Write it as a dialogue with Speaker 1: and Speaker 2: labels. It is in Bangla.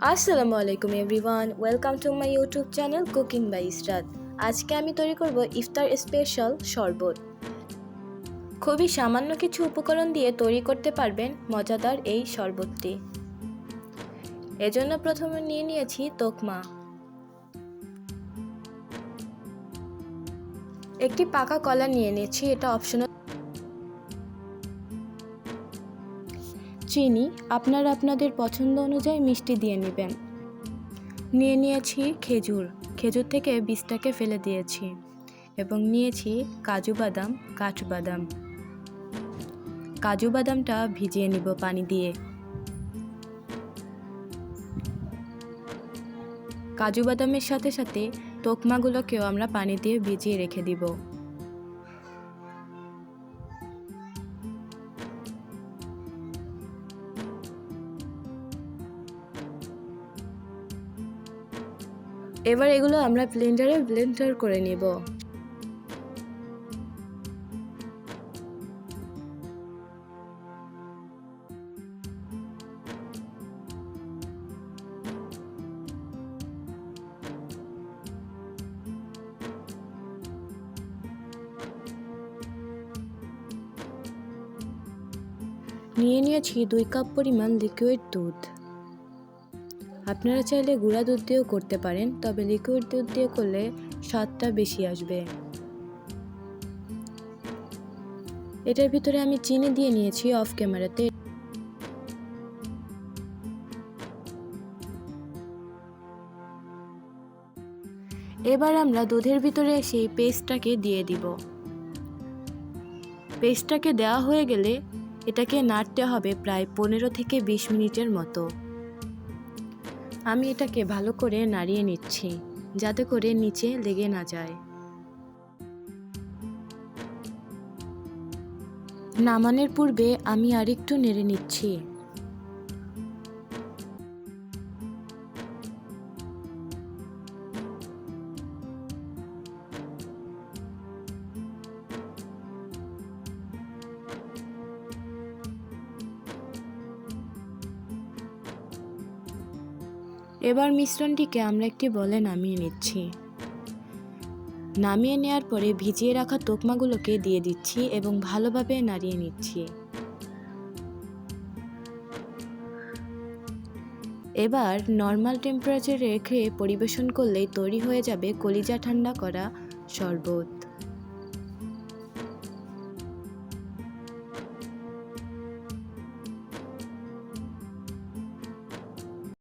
Speaker 1: আসসালামু আলাইকুম everyone, welcome to my YouTube channel cooking by Israt. আজকে আমি তৈরি করব ইফতার স্পেশাল শরবত। খুবই সামান্য কিছু উপকরণ দিয়ে তৈরি করতে পারবেন মজাদার এই শরবতটি। এজন্য প্রথমে নিয়ে নিয়েছি তোকমা, একটি পাকা কলা নিয়ে নিয়েছি, এটা অপশনাল। চিনি আপনারা আপনাদের পছন্দ অনুযায়ী মিষ্টি দিয়ে নেবেন। নিয়ে নিয়েছি খেজুর, খেজুর থেকে বীজটাকে ফেলে দিয়েছি, এবং নিয়েছি কাজু বাদাম, কাঠবাদাম। কাজু বাদামটা ভিজিয়ে নিব পানি দিয়ে। কাজু বাদামের সাথে সাথে তোকমাগুলোকেও আমরা পানি দিয়ে ভিজিয়ে রেখে দিব। এবার এগুলো আমরা ব্লেন্ডারে ব্লেন্ডার করে নেব। নিয়ে নিয়েছি 2 কাপ পরিমাণ লিকুইড দুধ। আপনারা চাইলে গুঁড়া দুধ দিয়েও করতে পারেন, তবে লিকুইড দুধ দিয়ে করলে স্বাদটা বেশি আসবে। এটার ভিতরে আমি চিনি দিয়ে নিয়েছি অফ ক্যামেরাতে। এবার আমরা দুধের ভিতরে সেই পেস্টটাকে দিয়ে দিব। পেস্টটাকে দেওয়া হয়ে গেলে এটাকে নাড়তে হবে প্রায় 15 থেকে 20 মিনিটের মতো। আমি এটাকে ভালো করে নাড়িয়ে নিচ্ছি যাতে করে নিচে লেগে না যায়। নামানোর পূর্বে আমি আরেকটু নেড়ে নিচ্ছি। এবার মিশ্রণটিকে আমরা একটি বলে নামিয়ে নিচ্ছি। নামিয়ে নেওয়ার পরে ভিজিয়ে রাখা তোকমাগুলোকে দিয়ে দিচ্ছি এবং ভালোভাবে নাড়িয়ে নিচ্ছি। এবার নর্মাল টেম্পারেচারে রেখে পরিবেশন করলেই তৈরি হয়ে যাবে কলিজা ঠান্ডা করা শরবত।